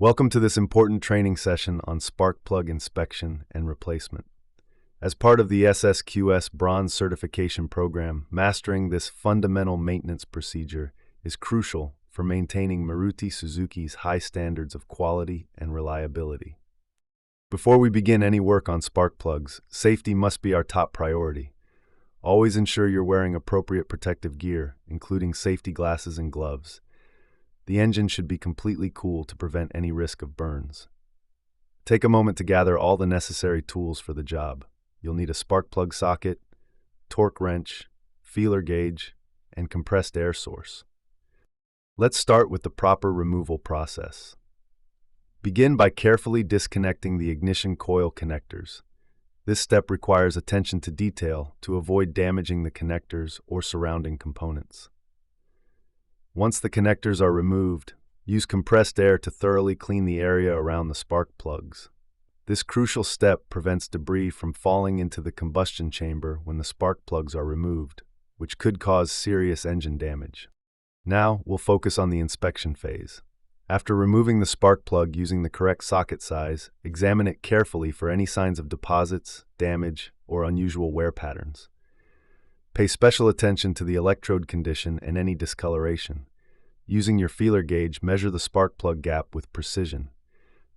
Welcome to this important training session on spark plug inspection and replacement. As part of the SSQS Bronze Certification Program, mastering this fundamental maintenance procedure is crucial for maintaining Maruti Suzuki's high standards of quality and reliability. Before we begin any work on spark plugs, safety must be our top priority. Always ensure you're wearing appropriate protective gear, including safety glasses and gloves. The engine should be completely cool to prevent any risk of burns. Take a moment to gather all the necessary tools for the job. You'll need a spark plug socket, torque wrench, feeler gauge, and compressed air source. Let's start with the proper removal process. Begin by carefully disconnecting the ignition coil connectors. This step requires attention to detail to avoid damaging the connectors or surrounding components. Once the connectors are removed, use compressed air to thoroughly clean the area around the spark plugs. This crucial step prevents debris from falling into the combustion chamber when the spark plugs are removed, which could cause serious engine damage. Now, we'll focus on the inspection phase. After removing the spark plug using the correct socket size, examine it carefully for any signs of deposits, damage, or unusual wear patterns. Pay special attention to the electrode condition and any discoloration. Using your feeler gauge, measure the spark plug gap with precision.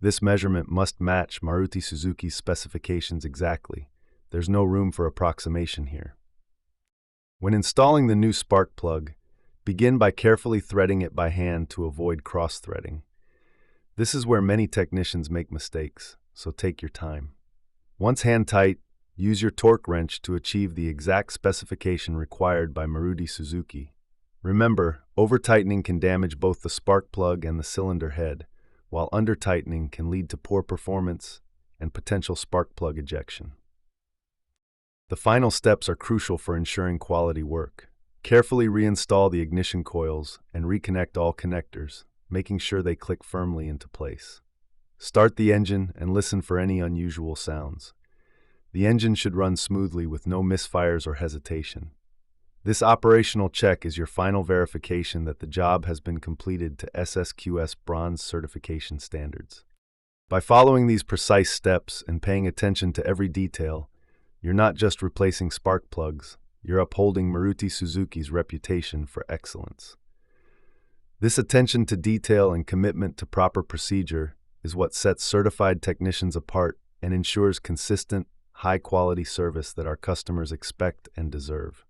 This measurement must match Maruti Suzuki's specifications exactly. There's no room for approximation here. When installing the new spark plug, begin by carefully threading it by hand to avoid cross-threading. This is where many technicians make mistakes, so take your time. Once hand-tight, use your torque wrench to achieve the exact specification required by Maruti Suzuki. Remember, over-tightening can damage both the spark plug and the cylinder head, while under-tightening can lead to poor performance and potential spark plug ejection. The final steps are crucial for ensuring quality work. Carefully reinstall the ignition coils and reconnect all connectors, making sure they click firmly into place. Start the engine and listen for any unusual sounds. The engine should run smoothly with no misfires or hesitation. This operational check is your final verification that the job has been completed to SSQS Bronze Certification standards. By following these precise steps and paying attention to every detail, you're not just replacing spark plugs, you're upholding Maruti Suzuki's reputation for excellence. This attention to detail and commitment to proper procedure is what sets certified technicians apart and ensures consistent, high-quality service that our customers expect and deserve.